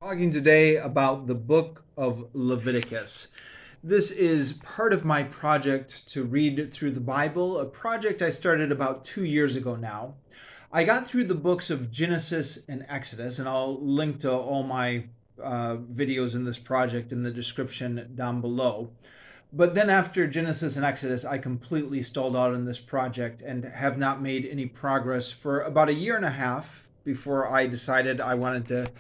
talking today about the book of Leviticus. This is part of my project to read through the Bible, a project I started about 2 years ago now. I got through the books of Genesis and Exodus, and I'll link to all my videos in this project in the description down below. But then after Genesis and Exodus, I completely stalled out on this project and have not made any progress for about a year and a half before I decided I wanted to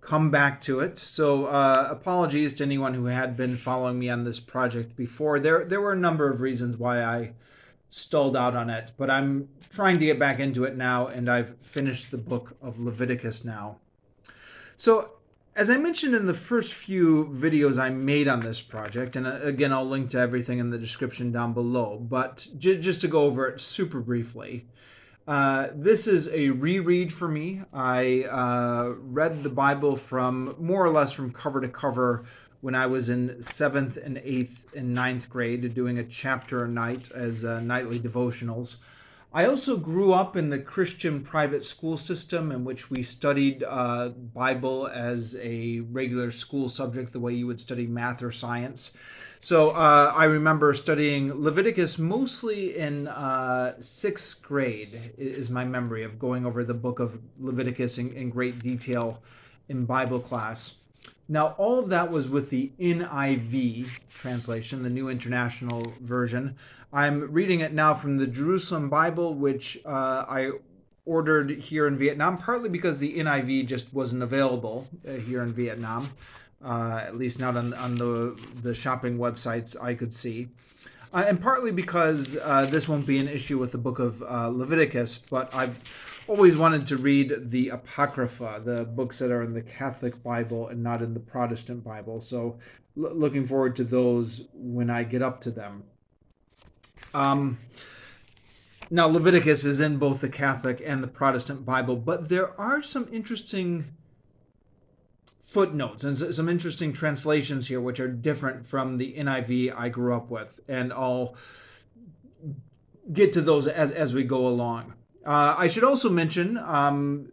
come back to it. So apologies to anyone who had been following me on this project before. There were a number of reasons why I stalled out on it, but I'm trying to get back into it now, and I've finished the book of Leviticus now. So as I mentioned in the first few videos I made on this project, and again, I'll link to everything in the description down below, but just to go over it super briefly, this is a reread for me. I read the Bible from more or less from cover to cover when I was in 7th and 8th and ninth grade, doing a chapter a night as nightly devotionals. I also grew up in the Christian private school system in which we studied Bible as a regular school subject, the way you would study math or science. So I remember studying Leviticus mostly in 6th grade, is my memory of going over the book of Leviticus in great detail in Bible class. Now, all of that was with the NIV translation, the New International Version. I'm reading it now from the Jerusalem Bible, which I ordered here in Vietnam, partly because the NIV just wasn't available here in Vietnam, at least not on the shopping websites I could see. And partly because this won't be an issue with the book of Leviticus, but I've always wanted to read the Apocrypha, the books that are in the Catholic Bible and not in the Protestant Bible. So looking forward to those when I get up to them. Now, Leviticus is in both the Catholic and the Protestant Bible, but there are some interesting footnotes and some interesting translations here which are different from the NIV I grew up with, and I'll get to those as we go along. I should also mention, while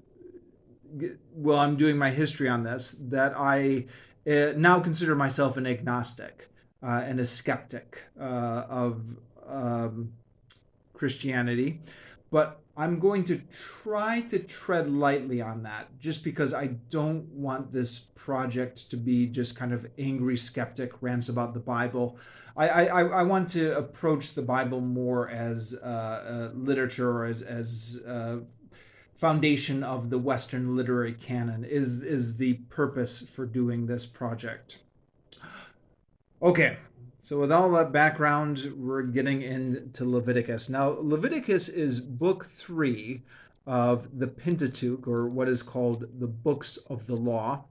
I'm doing my history on this, that I now consider myself an agnostic and a skeptic of Christianity, but I'm going to try to tread lightly on that just because I don't want this project to be just kind of angry skeptic rants about the Bible. I want to approach the Bible more as literature, or as foundation of the Western literary canon is the purpose for doing this project. Okay, so with all that background, we're getting into Leviticus. Now, Leviticus is book 3 of the Pentateuch, or what is called the Books of the Law.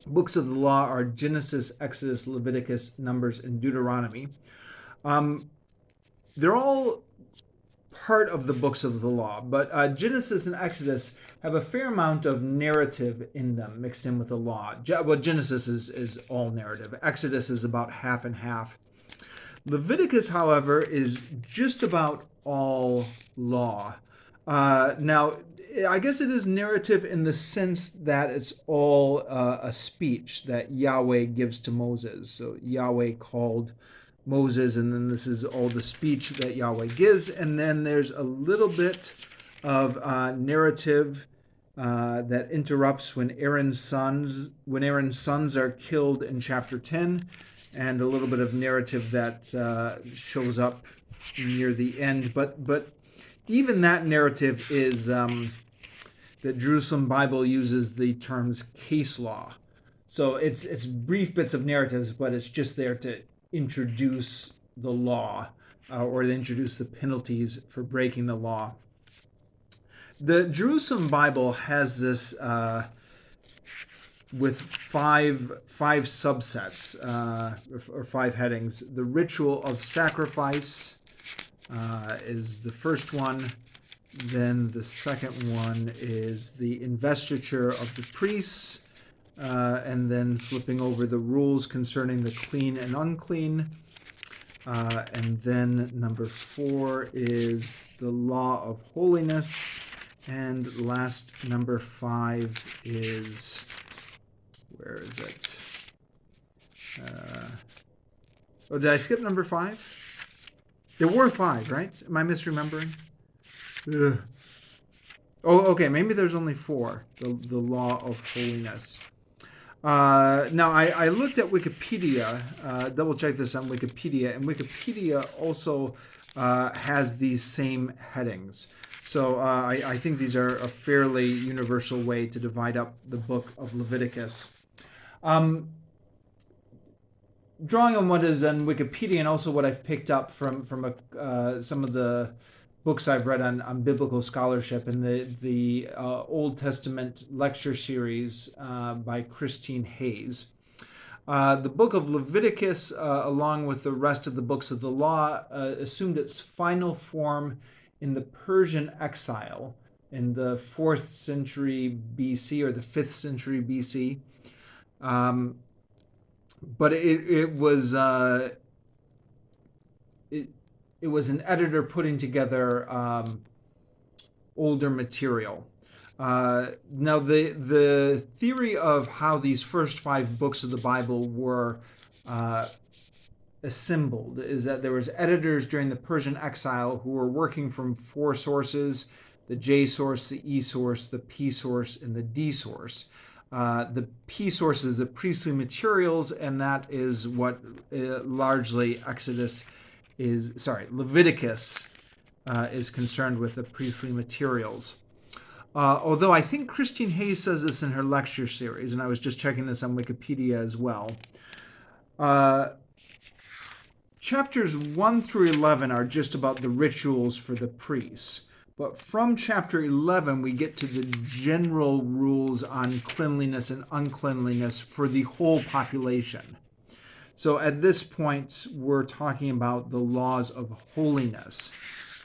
Books of the Law are Genesis, Exodus, Leviticus, Numbers, and Deuteronomy. They're all part of the books of the law, but Genesis and Exodus have a fair amount of narrative in them mixed in with the law. Well, Genesis is all narrative. Exodus is about half and half. Leviticus, however, is just about all law. Now, I guess it is narrative in the sense that it's all a speech that Yahweh gives to Moses. So Yahweh called Moses, and then this is all the speech that Yahweh gives, and then there's a little bit of narrative that interrupts when Aaron's sons are killed in chapter 10, and a little bit of narrative that shows up near the end. But even that narrative is the Jerusalem Bible uses the terms case law. So it's brief bits of narratives, but it's just there to introduce the law or to introduce the penalties for breaking the law. The Jerusalem Bible has this with five subsets or 5 headings. The ritual of sacrifice is the first one. Then the second one is the investiture of the priests. And then flipping over the rules concerning the clean and unclean. And then number 4 is the law of holiness. And last, number 5 is Where is it? Oh, did I skip number 5? There were 5, right? Am I misremembering? Ugh. Oh, okay. Maybe there's only 4. The law of holiness. Now, I looked at Wikipedia, double checked this on Wikipedia, and Wikipedia also has these same headings. So I think these are a fairly universal way to divide up the book of Leviticus. Drawing on what is on Wikipedia and also what I've picked up from some of the books I've read on biblical scholarship and the Old Testament lecture series by Christine Hayes. The book of Leviticus, along with the rest of the books of the law, assumed its final form in the Persian exile in the 4th century BC or the 5th century BC. But it was it was an editor putting together older material. Now, the theory of how these first 5 books of the Bible were assembled is that there was editors during the Persian exile who were working from 4 sources: the J source, the E source, the P source, and the D source. The P source is the priestly materials, and that is what largely Leviticus is concerned with, the priestly materials. Although I think Christine Hayes says this in her lecture series, and I was just checking this on Wikipedia as well. Chapters 1 through 11 are just about the rituals for the priests. But from chapter 11, we get to the general rules on cleanliness and uncleanliness for the whole population. So at this point, we're talking about the laws of holiness,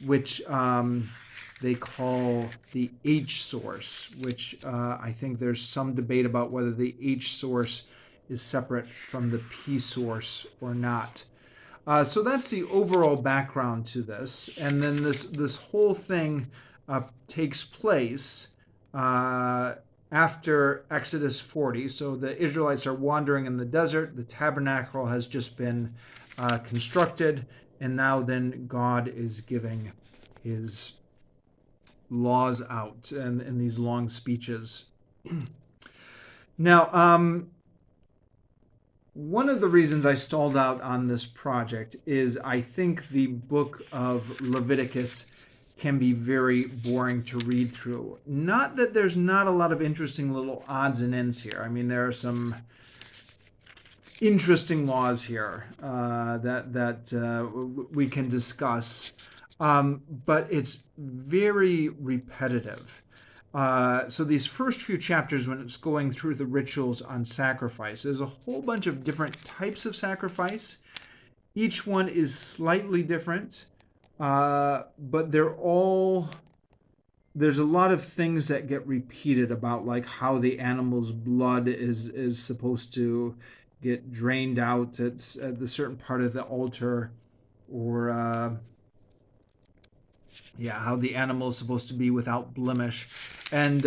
which they call the H source, which I think there's some debate about whether the H source is separate from the P source or not. So that's the overall background to this. And then this whole thing takes place after Exodus 40. So the Israelites are wandering in the desert. The tabernacle has just been constructed. And now then God is giving his laws out in these long speeches. Now, one of the reasons I stalled out on this project is I think the book of Leviticus can be very boring to read through. Not that there's not a lot of interesting little odds and ends here. I mean, there are some interesting laws here that we can discuss, but it's very repetitive. So these first few chapters, when it's going through the rituals on sacrifice, there's a whole bunch of different types of sacrifice. Each one is slightly different, but there's a lot of things that get repeated about like how the animal's blood is supposed to get drained out at the certain part of the altar, or how the animal is supposed to be without blemish. And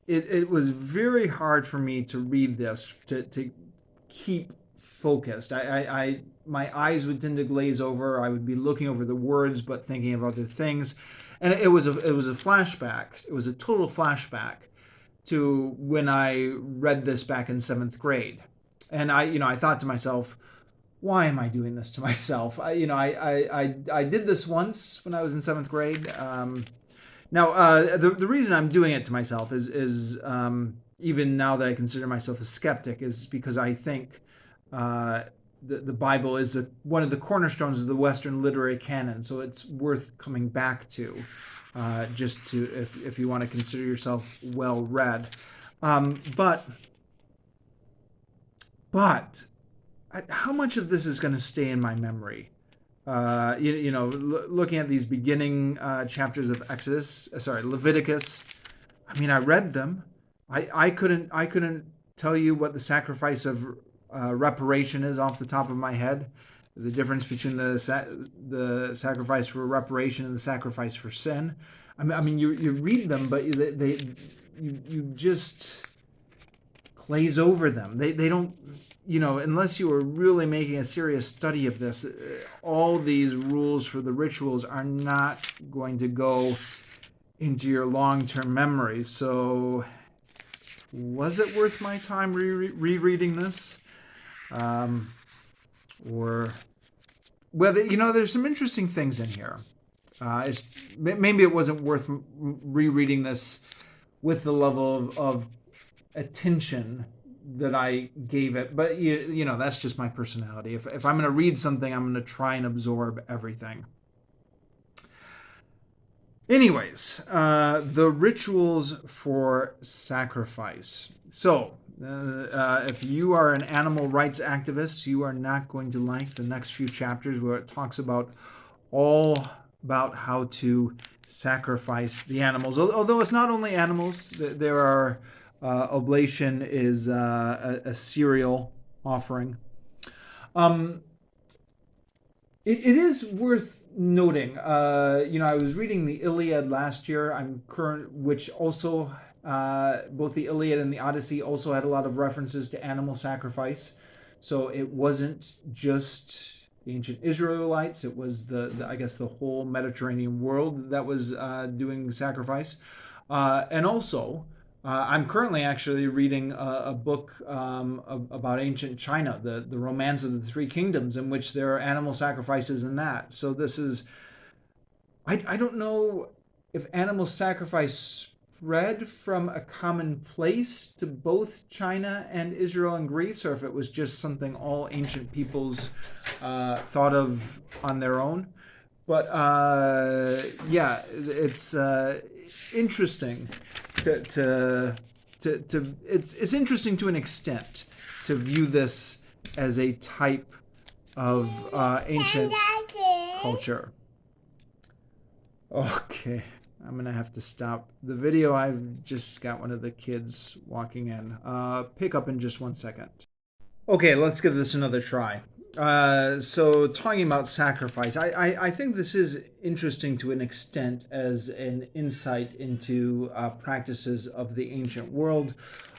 it was very hard for me to read this, to keep focused. My eyes would tend to glaze over. I would be looking over the words, but thinking of other things. And it was a flashback. It was a total flashback to when I read this back in 7th grade. And I thought to myself, why am I doing this to myself? I did this once when I was in 7th grade. The reason I'm doing it to myself is even now that I consider myself a skeptic, is because I think the Bible is one of the cornerstones of the Western literary canon. So it's worth coming back to, just to if you want to consider yourself well read. But how much of this is going to stay in my memory? Looking at these beginning chapters of Leviticus. I mean, I read them. I couldn't tell you what the sacrifice of reparation is off the top of my head. The difference between the sacrifice for reparation and the sacrifice for sin. I mean, you read them, but you just glaze over them. They don't, unless you are really making a serious study of this, all these rules for the rituals are not going to go into your long-term memory. So was it worth my time rereading this? Or, well, there's some interesting things in here. Maybe it wasn't worth rereading this with the level of attention that I gave it, but that's just my personality. If I'm going to read something, I'm going to try and absorb everything. Anyways, the rituals for sacrifice. So, if you are an animal rights activist, you are not going to like the next few chapters where it talks about how to sacrifice the animals. Although it's not only animals, there are oblation is a cereal offering. It is worth noting. I was reading the Iliad last year. Which also both the Iliad and the Odyssey also had a lot of references to animal sacrifice. So it wasn't just the ancient Israelites. It was the whole Mediterranean world that was doing sacrifice, and also. I'm currently actually reading a book about ancient China, the Romance of the Three Kingdoms, in which there are animal sacrifices in that. So this is, I don't know if animal sacrifice spread from a common place to both China and Israel and Greece, or if it was just something all ancient peoples thought of on their own. But it's interesting it's interesting to an extent to view this as a type of ancient culture. Okay, I'm gonna have to stop the video. I've just got one of the kids walking in. Pick up in just 1 second. Okay, let's give this another try. So talking about sacrifice, I think this is interesting to an extent as an insight into practices of the ancient world,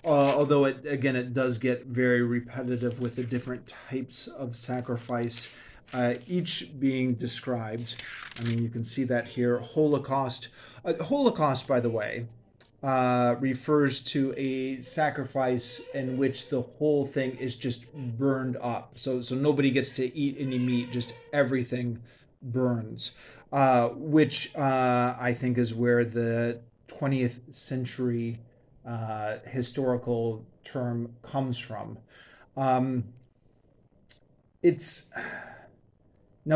although it does get very repetitive with the different types of sacrifice, each being described. I mean, you can see that here. Holocaust, by the way, refers to a sacrifice in which the whole thing is just burned up. So nobody gets to eat any meat, just everything burns, which I think is where the 20th century historical term comes from. Now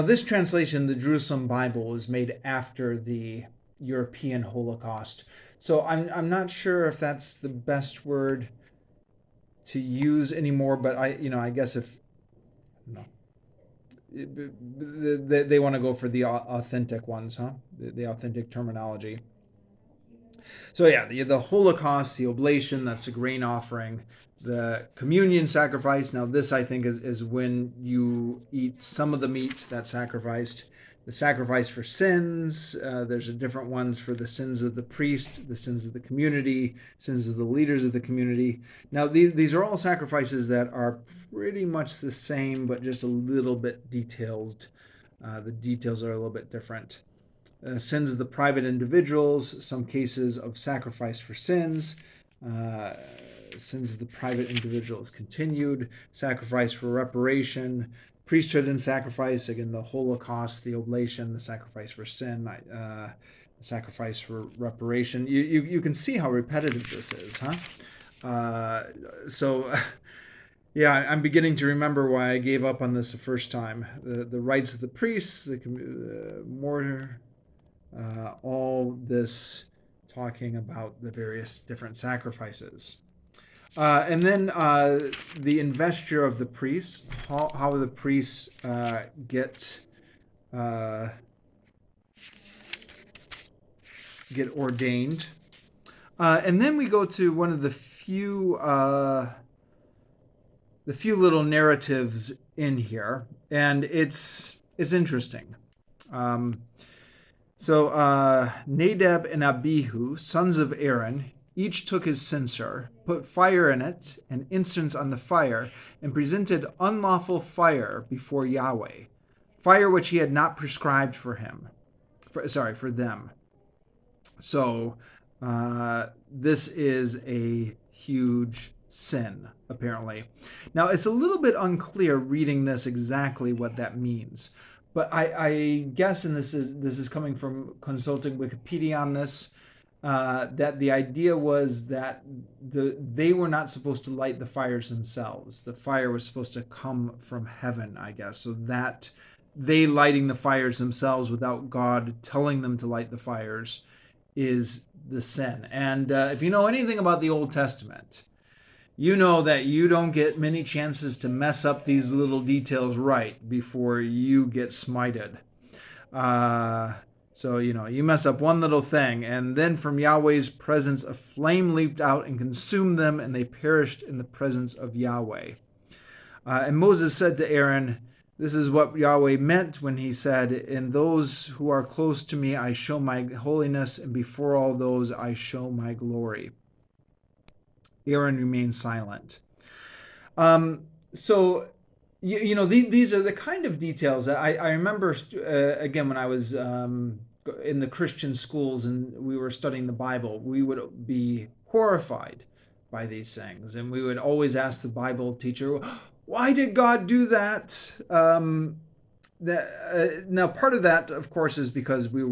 this translation, the Jerusalem Bible, was made after the European Holocaust. So I'm not sure if that's the best word to use anymore, but I guess if they want to go for the authentic ones, huh? The authentic terminology. So yeah, the Holocaust, the oblation, that's the grain offering, the communion sacrifice. Now this, I think, is when you eat some of the meats that's sacrificed. The sacrifice for sins, there's a different ones for the sins of the priest, the sins of the community, sins of the leaders of the community. Now, these are all sacrifices that are pretty much the same, but just a little bit detailed. The details are a little bit different. Sins of the private individuals, some cases of sacrifice for sins. Sins of the private individuals continued, sacrifice for reparation, priesthood and sacrifice, again, the Holocaust, the oblation, the sacrifice for sin, the sacrifice for reparation. You can see how repetitive this is, huh? Yeah, I'm beginning to remember why I gave up on this the first time. The rights of the priests, all this talking about the various different sacrifices. And then the investiture of the priests, how the priests get ordained. And then we go to one of the few little narratives in here, and it's interesting. So Nadab and Abihu, sons of Aaron, each took his censer put fire in it, and incense on the fire, and presented unlawful fire before Yahweh, fire which he had not prescribed for for them. So this is a huge sin, apparently. Now, it's a little bit unclear reading this exactly what that means. But I guess, and this is coming from consulting Wikipedia on this, that the idea was that they were not supposed to light the fires themselves. The fire was supposed to come from heaven, I guess. So that they lighting the fires themselves without God telling them to light the fires is the sin. And if you know anything about the Old Testament, you know that you don't get many chances to mess up these little details right before you get smited. So, you mess up one little thing, and then from Yahweh's presence a flame leaped out and consumed them, and they perished in the presence of Yahweh. And Moses said to Aaron, this is what Yahweh meant when he said, in those who are close to me I show my holiness, and before all those I show my glory. Aaron remained silent. So, these are the kind of details that I remember, again, when I was in the Christian schools and we were studying the Bible, we would be horrified by these things. And we would always ask the Bible teacher, why did God do that? Now, part of that, of course, is because we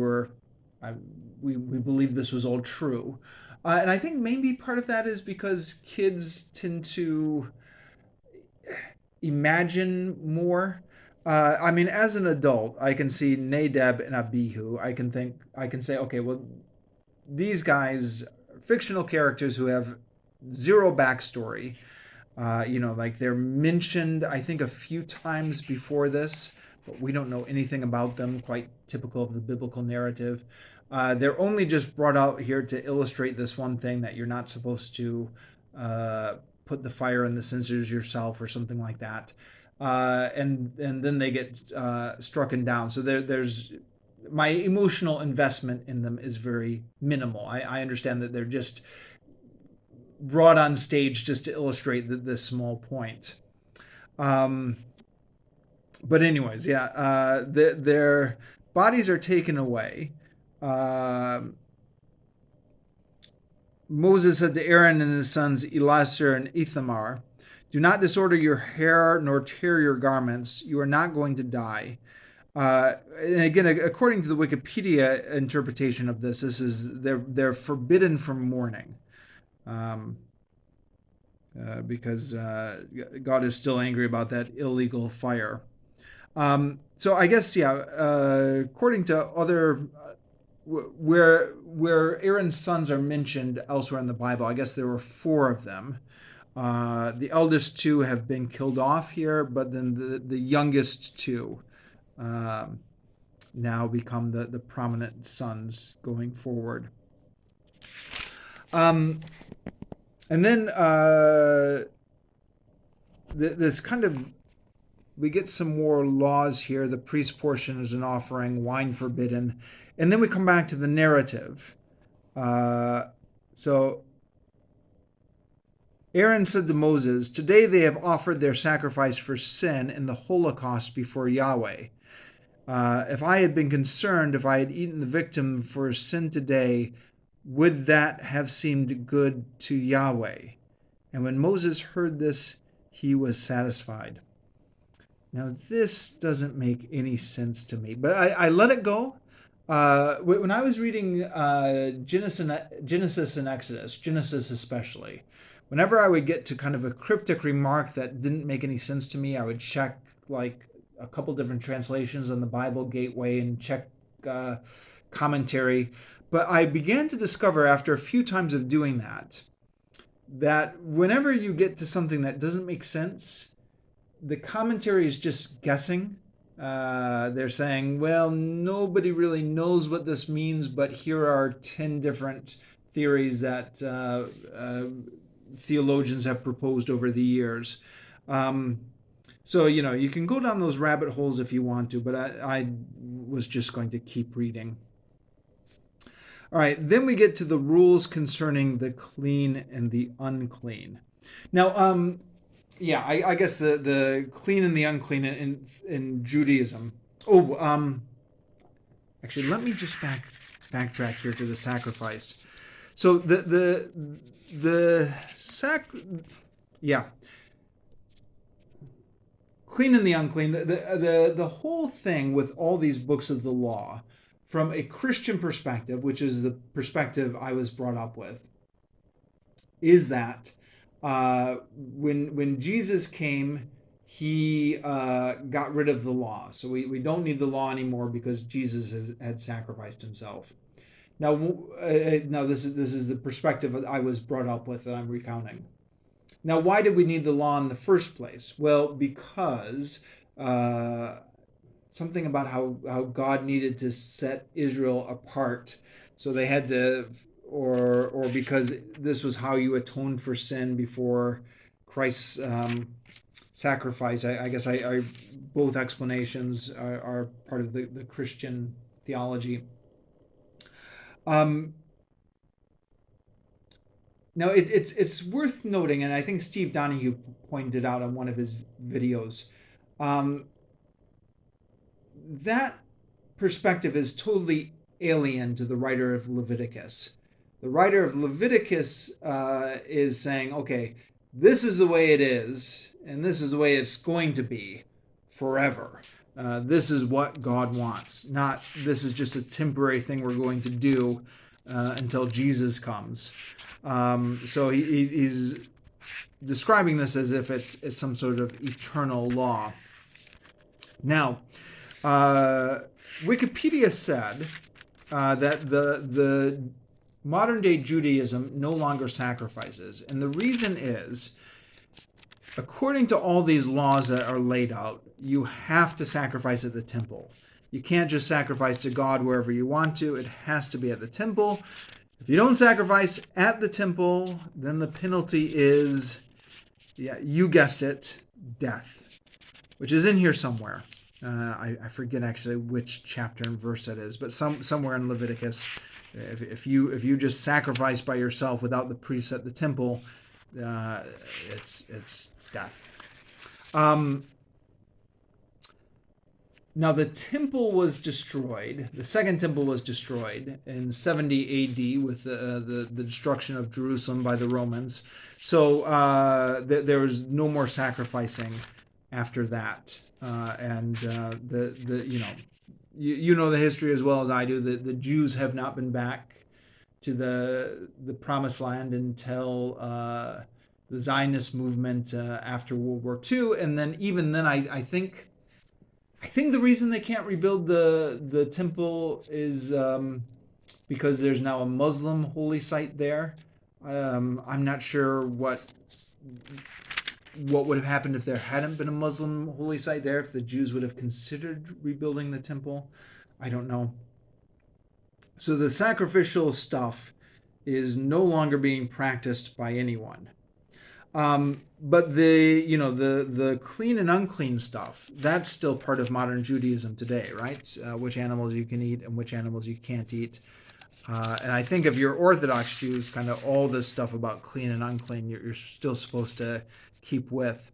believed this was all true. And I think maybe part of that is because kids tend to imagine more. As an adult, I can see Nadab and Abihu. I can say, okay, well, these guys, fictional characters who have zero backstory. Like they're mentioned, I think, a few times before this, but we don't know anything about them, quite typical of the biblical narrative. They're only just brought out here to illustrate this one thing, that you're not supposed to put the fire in the censers yourself or something like that. And then they get struck down. So there's my emotional investment in them is very minimal. I understand that they're just brought on stage just to illustrate this small point. But anyways, yeah, their bodies are taken away. Moses said to Aaron and his sons Eleazar and Ithamar, do not disorder your hair nor tear your garments. You are not going to die. And again, according to the Wikipedia interpretation of this is they're forbidden from mourning. Because God is still angry about that illegal fire. So I guess, according to other, where Aaron's sons are mentioned elsewhere in the Bible, I guess there were 4 of them. The eldest 2 have been killed off here, but then the youngest 2 now become the prominent sons going forward. And then this kind of, we get some more laws here. The priest portion is an offering, wine forbidden. And then we come back to the narrative. So Aaron said to Moses, today they have offered their sacrifice for sin in the Holocaust before Yahweh. If I had been concerned, if I had eaten the victim for sin today, would that have seemed good to Yahweh? And when Moses heard this, he was satisfied. Now, this doesn't make any sense to me, but I let it go. When I was reading Genesis and Exodus, Genesis especially, whenever I would get to kind of a cryptic remark that didn't make any sense to me, I would check like a couple different translations on the Bible Gateway and check commentary. But I began to discover after a few times of doing that whenever you get to something that doesn't make sense, the commentary is just guessing. They're saying, well, nobody really knows what this means, but here are 10 different theories that theologians have proposed over the years. So, you can go down those rabbit holes if you want to, but I was just going to keep reading. All right, then we get to the rules concerning the clean and the unclean. Now, yeah, I guess the clean and the unclean in Judaism. Oh, actually, let me just backtrack here to the sacrifice. So the yeah, clean and the unclean. The whole thing with all these books of the law, from a Christian perspective, which is the perspective I was brought up with, is that when Jesus came, he got rid of the law. So we don't need the law anymore because Jesus had sacrificed himself. Now this is the perspective I was brought up with that I'm recounting. Now, why did we need the law in the first place? Well, because something about how God needed to set Israel apart. So they had to, or because this was how you atoned for sin before Christ's sacrifice. I guess I both explanations are part of the Christian theology. Now, it's worth noting, and I think Steve Donahue pointed out on one of his videos, that perspective is totally alien to the writer of Leviticus. The writer of Leviticus is saying, okay, this is the way it is, and this is the way it's going to be forever. This is what God wants, not this is just a temporary thing we're going to do until Jesus comes. So he's describing this as if it's some sort of eternal law. Now, Wikipedia said that the modern day Judaism no longer sacrifices, and the reason is, according to all these laws that are laid out, you have to sacrifice at the temple. You can't just sacrifice to God wherever you want to. It has to be at the temple. If you don't sacrifice at the temple, then the penalty is, yeah, you guessed it, death, which is in here somewhere. I forget actually which chapter and verse that is, but somewhere in Leviticus, if you just sacrifice by yourself without the priest at the temple, it's death. Now the temple was destroyed. The second temple was destroyed in 70 A.D. with the destruction of Jerusalem by the Romans. So there was no more sacrificing after that. And you know the history as well as I do. The Jews have not been back to the Promised Land until the Zionist movement after World War II, and then even then, I think the reason they can't rebuild the temple is because there's now a Muslim holy site there. I'm not sure what would have happened if there hadn't been a Muslim holy site there, if the Jews would have considered rebuilding the temple. I don't know. So the sacrificial stuff is no longer being practiced by anyone. But the clean and unclean stuff, that's still part of modern Judaism today, right? Which animals you can eat and which animals you can't eat. And I think if you're Orthodox Jews, kind of all this stuff about clean and unclean, you're still supposed to keep with.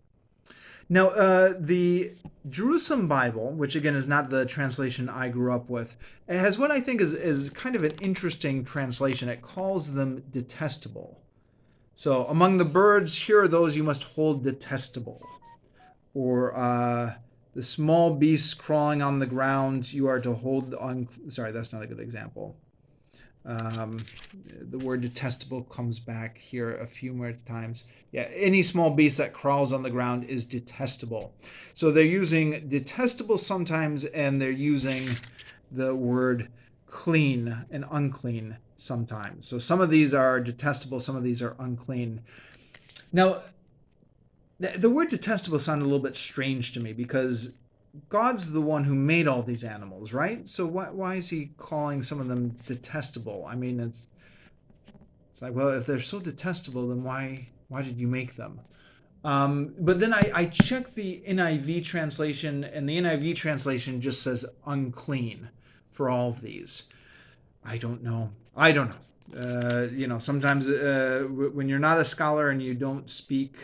Now, the Jerusalem Bible, which again is not the translation I grew up with, it has what I think is kind of an interesting translation. It calls them detestable. So, among the birds, here are those you must hold detestable. Or the small beasts crawling on the ground, you are to hold on. Sorry, that's not a good example. The word detestable comes back here a few more times. Yeah, any small beast that crawls on the ground is detestable. So they're using detestable sometimes, and they're using the word clean and unclean sometimes. So some of these are detestable, some of these are unclean. Now, the word detestable sounded a little bit strange to me because God's the one who made all these animals, right? So why is he calling some of them detestable? I mean, it's like, well, if they're so detestable, then why did you make them? But then I checked the NIV translation, and the NIV translation just says unclean for all of these. I don't know. I don't know. Sometimes when you're not a scholar and you don't speak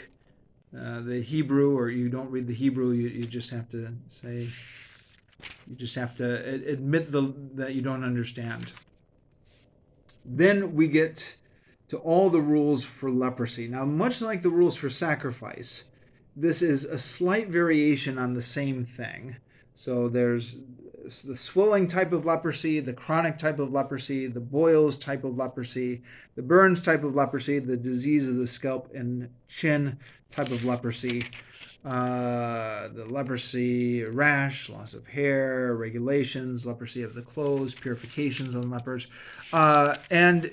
the Hebrew, or you don't read the Hebrew, you just have to say, you just have to admit that you don't understand. Then we get to all the rules for leprosy. Now, much like the rules for sacrifice, this is a slight variation on the same thing. So there's the swelling type of leprosy, the chronic type of leprosy, the boils type of leprosy, the burns type of leprosy, the disease of the scalp and chin type of leprosy, the leprosy rash, loss of hair, regulations, leprosy of the clothes, purifications on lepers, and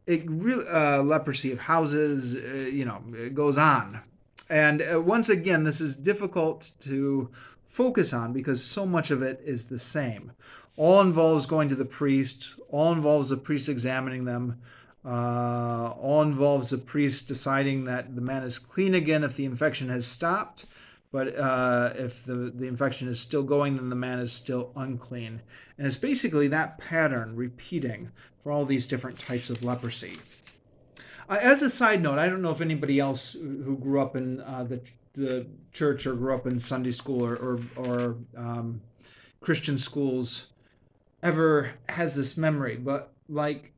leprosy of houses. It goes on. And once again, this is difficult to focus on because so much of it is the same. All involves going to the priest, all involves the priest examining them, all involves the priest deciding that the man is clean again if the infection has stopped. But if the infection is still going, then the man is still unclean. And it's basically that pattern repeating for all these different types of leprosy. As a side note, I don't know if anybody else who grew up in the church or grew up in Sunday school or Christian schools ever has this memory, but like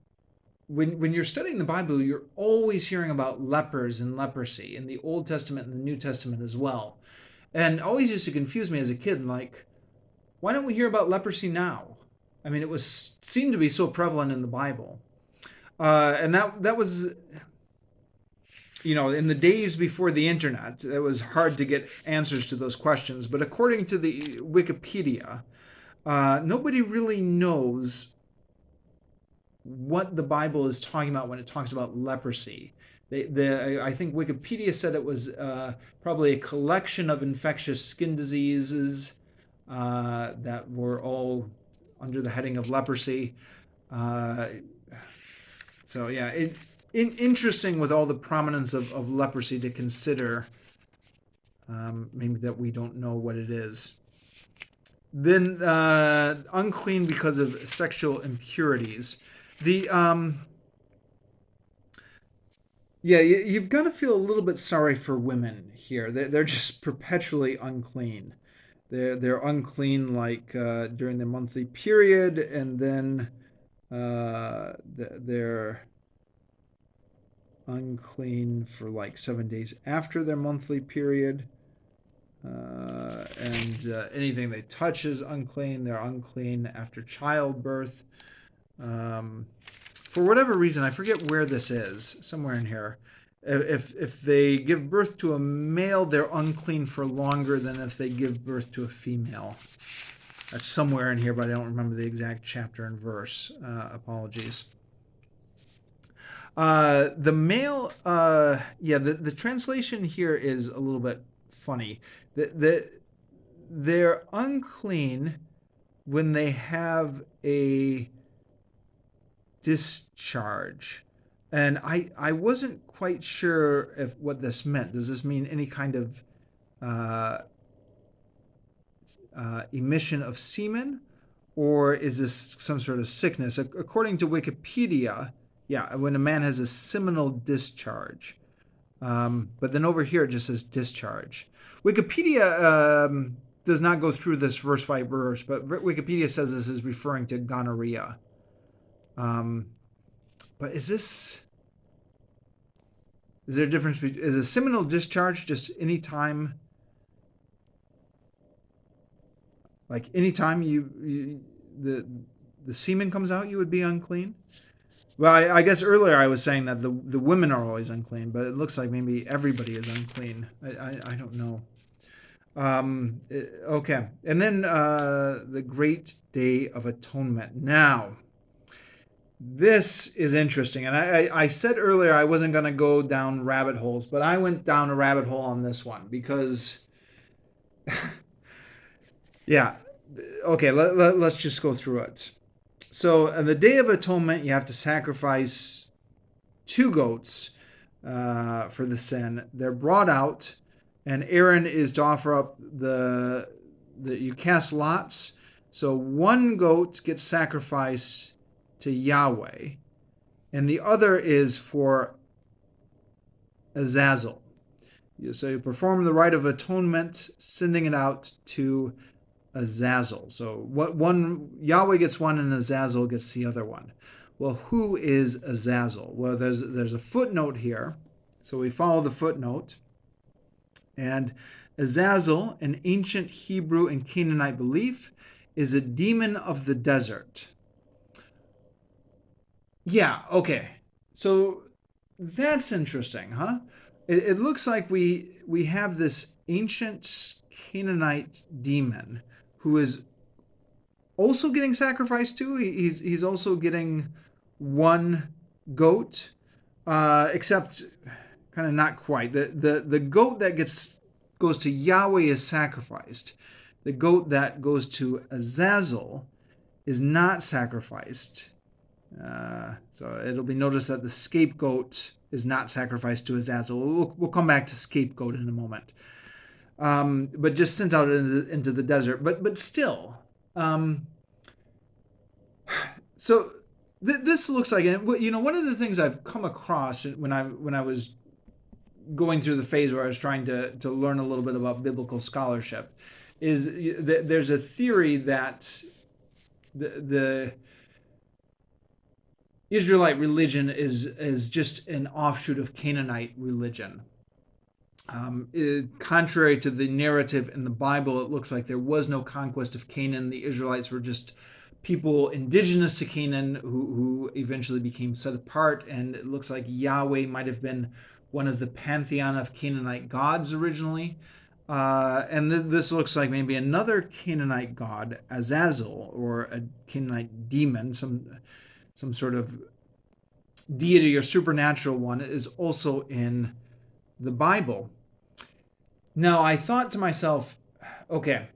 when you're studying the Bible, you're always hearing about lepers and leprosy in the Old Testament and the New Testament as well. And always used to confuse me as a kid, like, why don't we hear about leprosy now? I mean, seemed to be so prevalent in the Bible. And that was, in the days before the internet, it was hard to get answers to those questions. But according to the Wikipedia, nobody really knows what the Bible is talking about when it talks about leprosy. I think Wikipedia said it was probably a collection of infectious skin diseases that were all under the heading of leprosy. So yeah, interesting with all the prominence of leprosy to consider. Maybe that we don't know what it is. Then unclean because of sexual impurities. You've got to feel a little bit sorry for women here. They're just perpetually unclean. They're unclean like during the monthly period, and then they're unclean for like 7 days after their monthly period. And anything they touch is unclean. They're unclean after childbirth. For whatever reason, I forget where this is, somewhere in here. If they give birth to a male, they're unclean for longer than if they give birth to a female. That's somewhere in here, but I don't remember the exact chapter and verse. Apologies. The male, the translation here is a little bit funny. They're unclean when they have a discharge. And I wasn't quite sure what this meant. Does this mean any kind of emission of semen, or is this some sort of sickness? According to Wikipedia, when a man has a seminal discharge. But then over here it just says discharge. Wikipedia does not go through this verse by verse, but Wikipedia says this is referring to gonorrhea. But is there a difference? Is a seminal discharge just any time? Like anytime the semen comes out, you would be unclean? Well, I guess earlier I was saying that the women are always unclean, but it looks like maybe everybody is unclean. I don't know. Okay. And then the Great Day of Atonement. Now, this is interesting. And I said earlier I wasn't going to go down rabbit holes, but I went down a rabbit hole on this one because, yeah. Okay, let's just go through it. So on the Day of Atonement, you have to sacrifice 2 goats for the sin. They're brought out, and Aaron is to offer up you cast lots. So 1 goat gets sacrificed to Yahweh, and the other is for Azazel. So you perform the rite of atonement, sending it out to Azazel. So what one Yahweh gets one and Azazel gets the other one. Well, who is Azazel? Well, there's a footnote here. So we follow the footnote. And Azazel, an ancient Hebrew and Canaanite belief, is a demon of the desert. Yeah, okay. So that's interesting, huh? It looks like we have this ancient Canaanite demon who is also getting sacrificed to. He's also getting one goat, except kind of not quite. The goat that goes to Yahweh is sacrificed. The goat that goes to Azazel is not sacrificed. So it'll be noticed that the scapegoat is not sacrificed to Azazel. We'll come back to scapegoat in a moment. But just sent out into the desert. But still, so this looks like, one of the things I've come across when I was going through the phase where I was trying to learn a little bit about biblical scholarship is that there's a theory that the Israelite religion is just an offshoot of Canaanite religion. Contrary to the narrative in the Bible, it looks like there was no conquest of Canaan. The Israelites were just people indigenous to Canaan who eventually became set apart, and it looks like Yahweh might have been one of the pantheon of Canaanite gods originally. And this looks like maybe another Canaanite god, Azazel, or a Canaanite demon, some sort of deity or supernatural one, is also in the Bible. Now, I thought to myself, okay,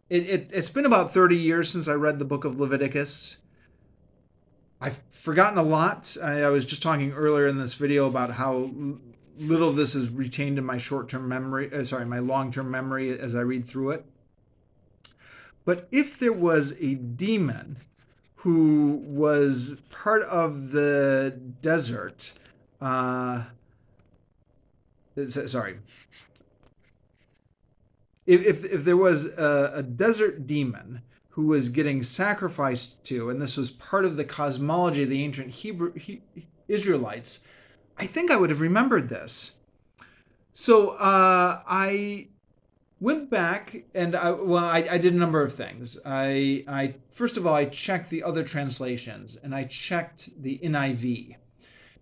it's been about 30 years since I read the book of Leviticus. I've forgotten a lot. I was just talking earlier in this video about how little of this is retained in my short-term memory, my long-term memory as I read through it. But if there was a demon who was part of the desert, if there was a desert demon who was getting sacrificed to, and this was part of the cosmology of the ancient Israelites, I think I would have remembered this. So I went back and I did a number of things. I first of all, I checked the other translations, and I checked the NIV.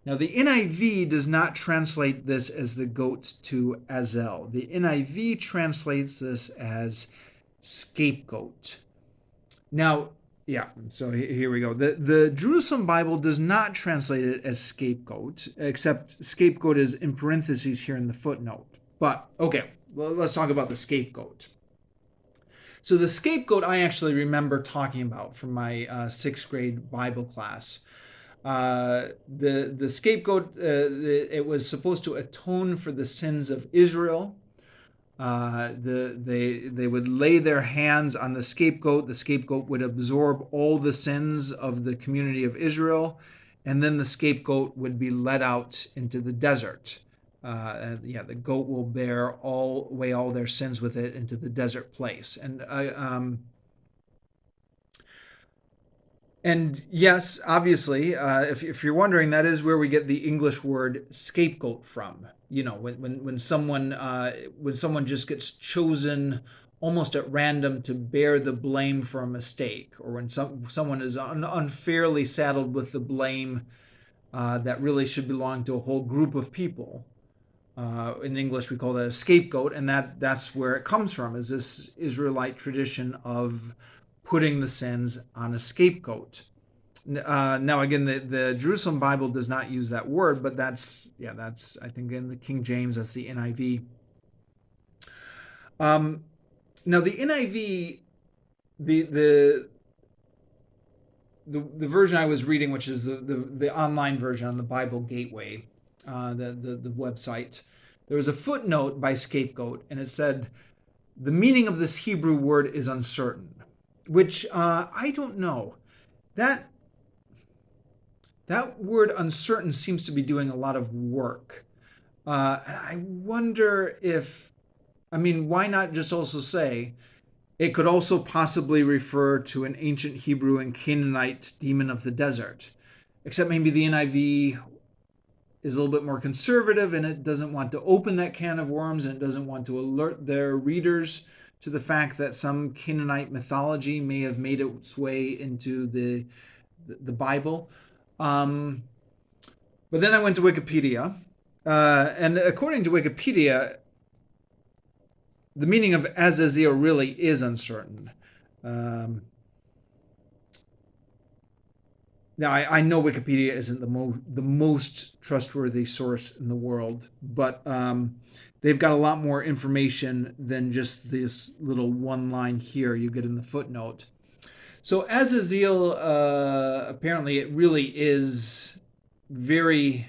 Now, the NIV does not translate this as the goat to Azel. The NIV translates this as scapegoat. Now, yeah, so here we go. The Jerusalem Bible does not translate it as scapegoat, except scapegoat is in parentheses here in the footnote. But, okay, well, let's talk about the scapegoat. So the scapegoat I actually remember talking about from my sixth grade Bible class. The scapegoat, it was supposed to atone for the sins of Israel. They would lay their hands on the scapegoat. The scapegoat would absorb all the sins of the community of Israel, and then the scapegoat would be led out into the desert. The goat will weigh all their sins with it into the desert place. And yes, obviously, if you're wondering, that is where we get the English word scapegoat from. You know, when someone just gets chosen almost at random to bear the blame for a mistake, or when someone is unfairly saddled with the blame that really should belong to a whole group of people. In English, we call that a scapegoat, and that's where it comes from, is this Israelite tradition of putting the sins on a scapegoat. Now, again, the Jerusalem Bible does not use that word, but that's I think in the King James, that's the NIV. Now, the NIV, the version I was reading, which is the online version on the Bible Gateway, the website, there was a footnote by scapegoat, and it said, the meaning of this Hebrew word is uncertain, which I don't know. That That word uncertain seems to be doing a lot of work. And I wonder if, I mean, why not just also say it could also possibly refer to an ancient Hebrew and Canaanite demon of the desert? Except maybe the NIV is a little bit more conservative and it doesn't want to open that can of worms and it doesn't want to alert their readers to the fact that some Canaanite mythology may have made its way into the Bible. Um, but then I went to Wikipedia, and according to Wikipedia, the meaning of Azazel really is uncertain. Um, Now, I know Wikipedia isn't the most trustworthy source in the world, but they've got a lot more information than just this little one line here you get in the footnote. So Azazel, apparently, it really is very,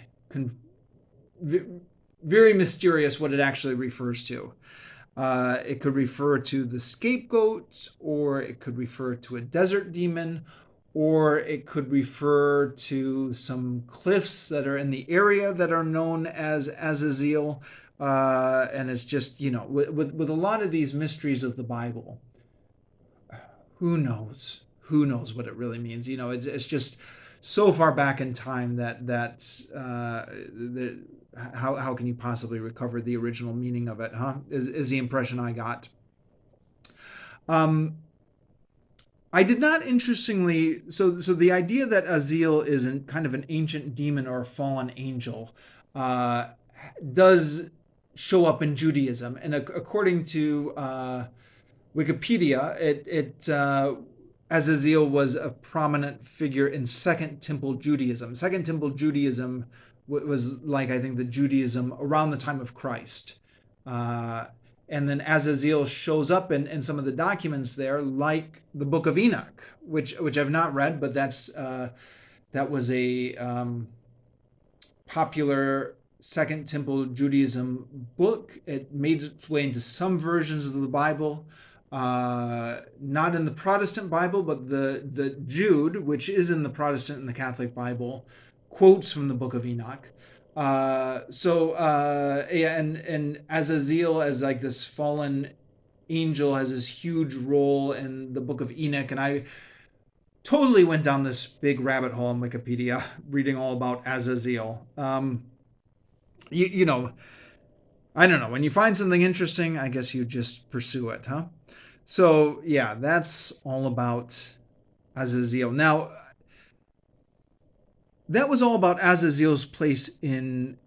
very mysterious what it actually refers to. It could refer to the scapegoat, or it could refer to a desert demon, or it could refer to some cliffs that are in the area that are known as Azazel. And it's just, with a lot of these mysteries of the Bible, who knows? Who knows what it really means? It's just so far back in time that how can you possibly recover the original meaning of it, huh? Is the impression I got. I did not, interestingly, so the idea that Azil is kind of an ancient demon or a fallen angel does show up in Judaism, and according to Wikipedia, Azazel was a prominent figure in Second Temple Judaism. Second Temple Judaism was like, I think, the Judaism around the time of Christ. And then Azazel shows up in some of the documents there, like the Book of Enoch, which I've not read, but that was a popular Second Temple Judaism book. It made its way into some versions of the Bible, not in the Protestant Bible, but the Jude, which is in the Protestant and the Catholic Bible, quotes from the Book of Enoch. Yeah, and Azazel as like this fallen angel has this huge role in the Book of Enoch, and I totally went down this big rabbit hole on Wikipedia reading all about Azazel. You know, I don't know. When you find something interesting, I guess you just pursue it, huh? So yeah, that's all about Azazel. Now, that was all about Azazel's place in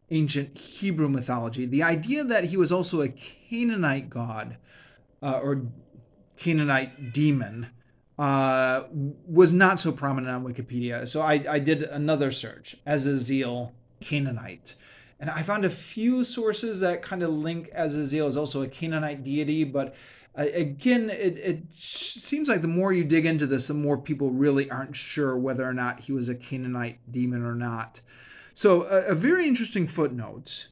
ancient Hebrew mythology. The idea that he was also a Canaanite god or Canaanite demon was not so prominent on Wikipedia. So I did another search, Azazel Canaanite. And I found a few sources that kind of link Azazel as also a Canaanite deity, but again, it seems like the more you dig into this, the more people really aren't sure whether or not he was a Canaanite demon or not. So a very interesting footnote.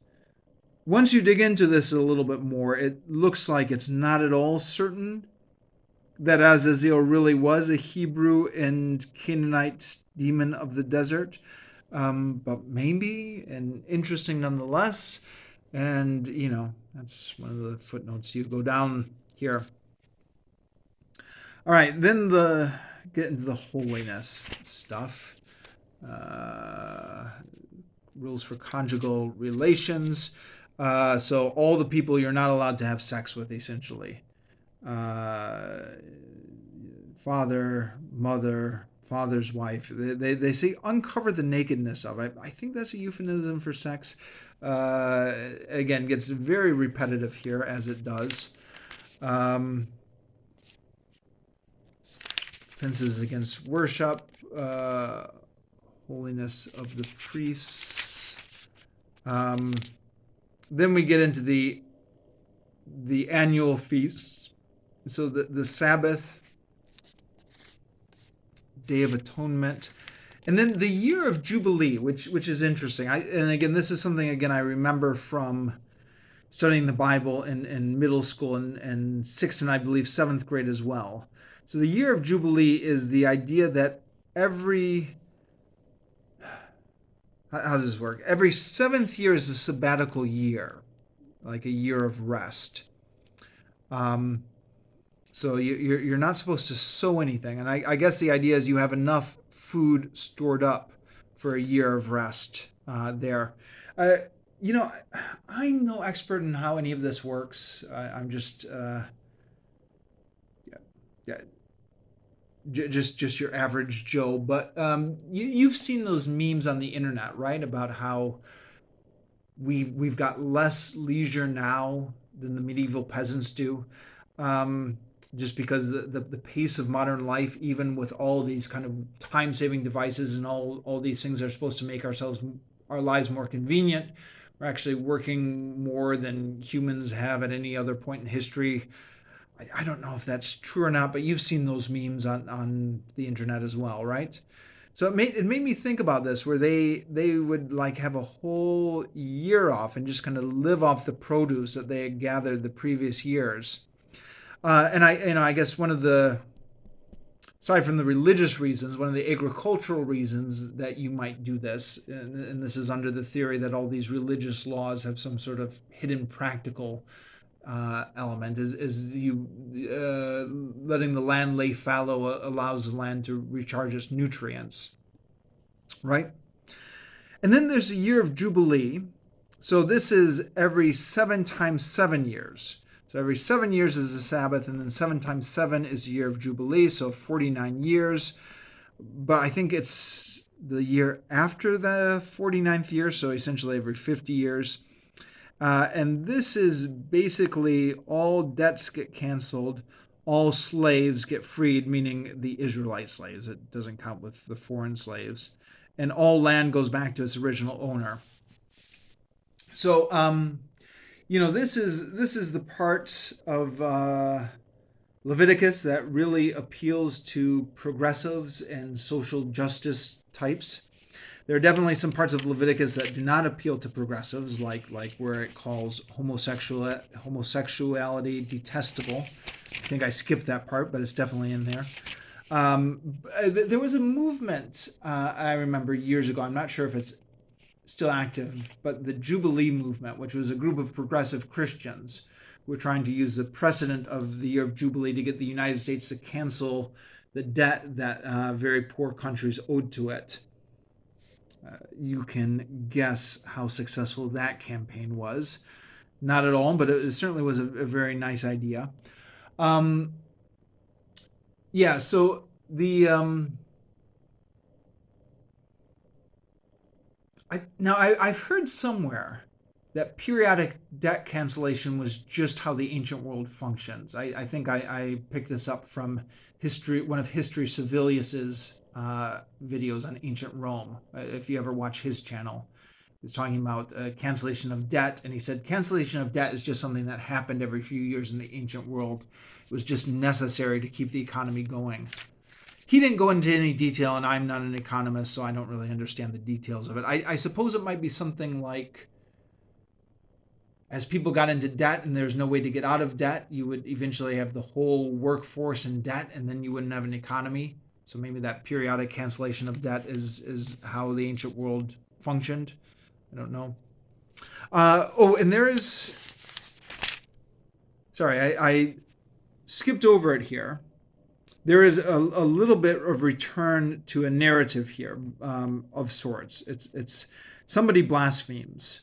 Once you dig into this a little bit more, it looks like it's not at all certain that Azazel really was a Hebrew and Canaanite demon of the desert. But maybe, and interesting nonetheless. And, that's one of the footnotes you go down here. All right, then get into the holiness stuff. Rules for conjugal relations. So all the people you're not allowed to have sex with, essentially. Father, mother, father's wife. They say uncover the nakedness of. I think that's a euphemism for sex. Again, gets very repetitive here, as it does. Offenses against worship, holiness of the priests. Then we get into the annual feasts. So the Sabbath, Day of Atonement, and then the year of Jubilee, which is interesting. And again, this is something I remember from studying the Bible in middle school and sixth and I believe seventh grade as well. So the year of Jubilee is the idea that every how does this work? Every seventh year is a sabbatical year, like a year of rest. Um, so you're not supposed to sow anything, and I guess the idea is you have enough food stored up for a year of rest there. Uh, I'm no expert in how any of this works. I'm just yeah, yeah, just your average Joe. But you've seen those memes on the internet, right? About how we've got less leisure now than the medieval peasants do. Just because the pace of modern life, even with all these kind of time saving devices and all these things that are supposed to make our lives more convenient, we're actually working more than humans have at any other point in history. I don't know if that's true or not, but you've seen those memes on the internet as well, right? So it made me think about this, where they would like have a whole year off and just kind of live off the produce that they had gathered the previous years. And I guess one of the, aside from the religious reasons, one of the agricultural reasons that you might do this, and this is under the theory that all these religious laws have some sort of hidden practical element, is you letting the land lay fallow allows the land to recharge its nutrients, right? And then there's a year of Jubilee. So this is every 7 times 7 years. So every 7 years is a Sabbath, and then 7 times 7 is the year of Jubilee, so 49 years. But I think it's the year after the 49th year, so essentially every 50 years. And this is basically all debts get canceled, all slaves get freed, meaning the Israelite slaves. It doesn't count with the foreign slaves. And all land goes back to its original owner. So, this is the part of Leviticus that really appeals to progressives and social justice types. There are definitely some parts of Leviticus that do not appeal to progressives, like where it calls homosexuality detestable. I think I skipped that part, but it's definitely in there. There was a movement I remember years ago. I'm not sure if it's still active, but the Jubilee movement, which was a group of progressive Christians who were trying to use the precedent of the year of Jubilee to get the United States to cancel the debt that very poor countries owed to it. You can guess how successful that campaign was. Not at all, but it certainly was a very nice idea. Um, yeah, so I've heard somewhere that periodic debt cancellation was just how the ancient world functions. I think I picked this up from one of History Civilius's videos on ancient Rome. If you ever watch his channel, he's talking about cancellation of debt, and he said cancellation of debt is just something that happened every few years in the ancient world. It was just necessary to keep the economy going. He didn't go into any detail, and I'm not an economist, so I don't really understand the details of it. I suppose it might be something like, as people got into debt and there's no way to get out of debt, you would eventually have the whole workforce in debt, and then you wouldn't have an economy. So maybe that periodic cancellation of debt is how the ancient world functioned. I don't know. And there is. Sorry, I skipped over it here. There is a little bit of return to a narrative here of sorts. It's somebody blasphemes,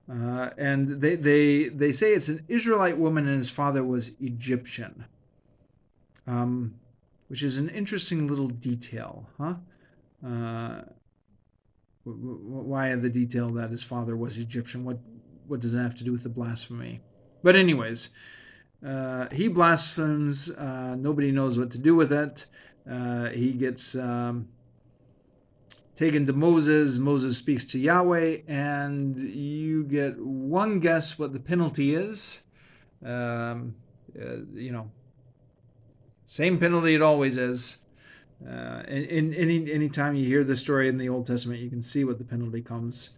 and they say it's an Israelite woman and his father was Egyptian, which is an interesting little detail, huh? Uh, why the detail that his father was Egyptian? What does that have to do with the blasphemy? But anyways, he blasphemes. Nobody knows what to do with it. He gets taken to Moses. Moses speaks to Yahweh, and you get one guess what the penalty is. Um, Same penalty it always is. Any time you hear the story in the Old Testament, you can see what the penalty comes.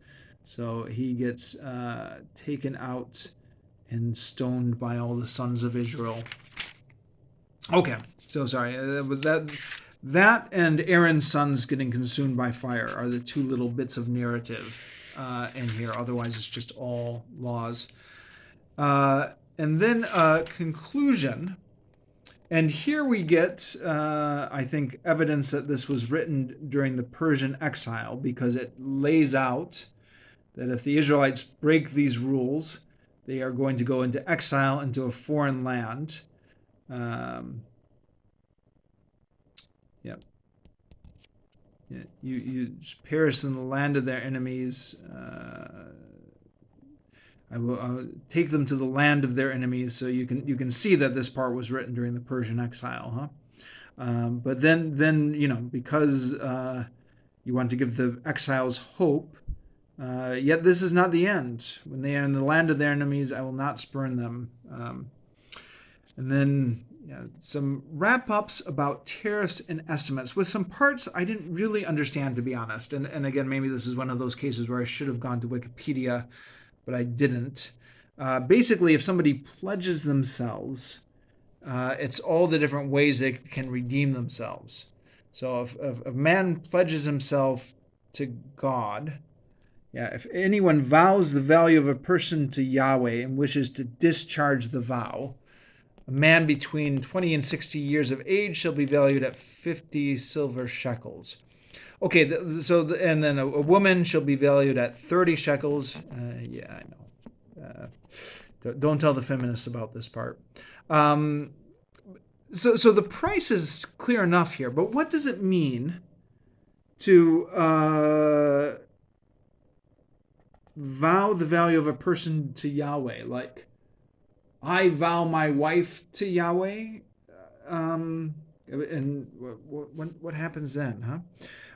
So he gets taken out and stoned by all the sons of Israel. Okay, so sorry. That and Aaron's sons getting consumed by fire are the two little bits of narrative in here. Otherwise, it's just all laws. And then conclusion. And here we get, I think, evidence that this was written during the Persian exile, because it lays out that if the Israelites break these rules, they are going to go into exile into a foreign land. You perish in the land of their enemies. I will take them to the land of their enemies. So you can see that this part was written during the Persian exile, huh? But then because you want to give the exiles hope, yet this is not the end. When they are in the land of their enemies, I will not spurn them. And then some wrap-ups about tariffs and estimates, with some parts I didn't really understand, to be honest. And again, maybe this is one of those cases where I should have gone to Wikipedia, but I didn't. Basically, if somebody pledges themselves, it's all the different ways they can redeem themselves. So if a man pledges himself to God, if anyone vows the value of a person to Yahweh and wishes to discharge the vow, a man between 20 and 60 years of age shall be valued at 50 silver shekels. Okay, and then a woman shall be valued at 30 shekels. I know. Don't tell the feminists about this part. So the price is clear enough here, but what does it mean to vow the value of a person to Yahweh? Like, I vow my wife to Yahweh, and what happens then, huh?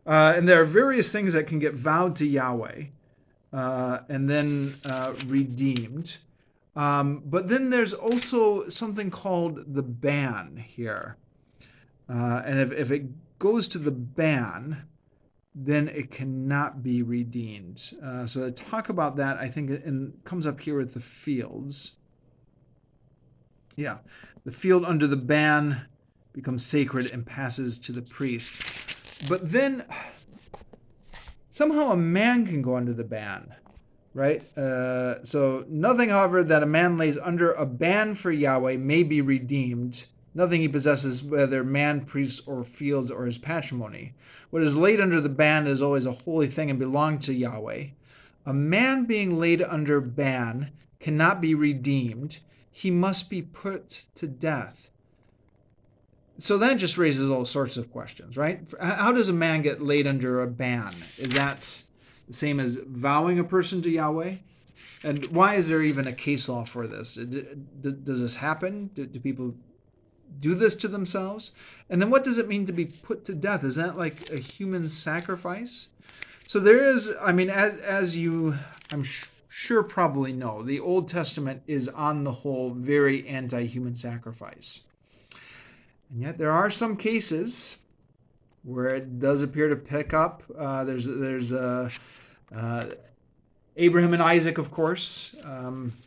And there are various things that can get vowed to Yahweh and then redeemed. But then there's also something called the ban here. And if it goes to the ban, then it cannot be redeemed. So to talk about that, I think it comes up here with the fields. Yeah, the field under the ban becomes sacred and passes to the priest. But then somehow a man can go under the ban, right? So nothing, however, that a man lays under a ban for Yahweh may be redeemed. Nothing he possesses, whether man, priest, or fields, or his patrimony. What is laid under the ban is always a holy thing and belongs to Yahweh. A man being laid under ban cannot be redeemed. He must be put to death. So that just raises all sorts of questions, right? How does a man get laid under a ban? Is that the same as vowing a person to Yahweh? And why is there even a case law for this? Does this happen? Do people do this to themselves? And then what does it mean to be put to death? Is that like a human sacrifice? So there is, as you, I'm sure probably know, the Old Testament is on the whole very anti-human sacrifice. And yet there are some cases where it does appear to pick up. There's Abraham and Isaac, of course,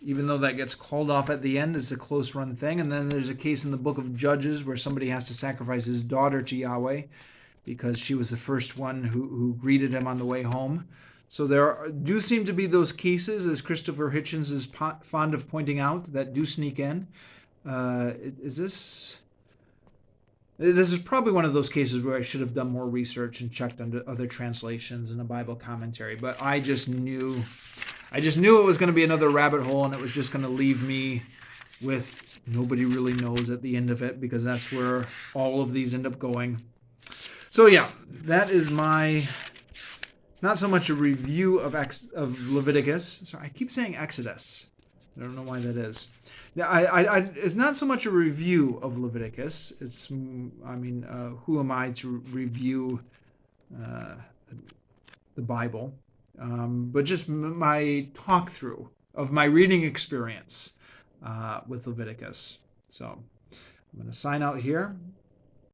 even though that gets called off at the end, it's a close run thing. And then there's a case in the book of Judges where somebody has to sacrifice his daughter to Yahweh because she was the first one who greeted him on the way home. So there do seem to be those cases, as Christopher Hitchens is fond of pointing out, that do sneak in. This is probably one of those cases where I should have done more research and checked under other translations and a Bible commentary. But I just knew it was going to be another rabbit hole, and it was just going to leave me with nobody really knows at the end of it, because that's where all of these end up going. So yeah, that is my, not so much a review of Leviticus. Sorry, I keep saying Exodus. I don't know why that is. It's not so much a review of Leviticus. It's, who am I to review the Bible? But just my talk through of my reading experience with Leviticus. So I'm going to sign out here.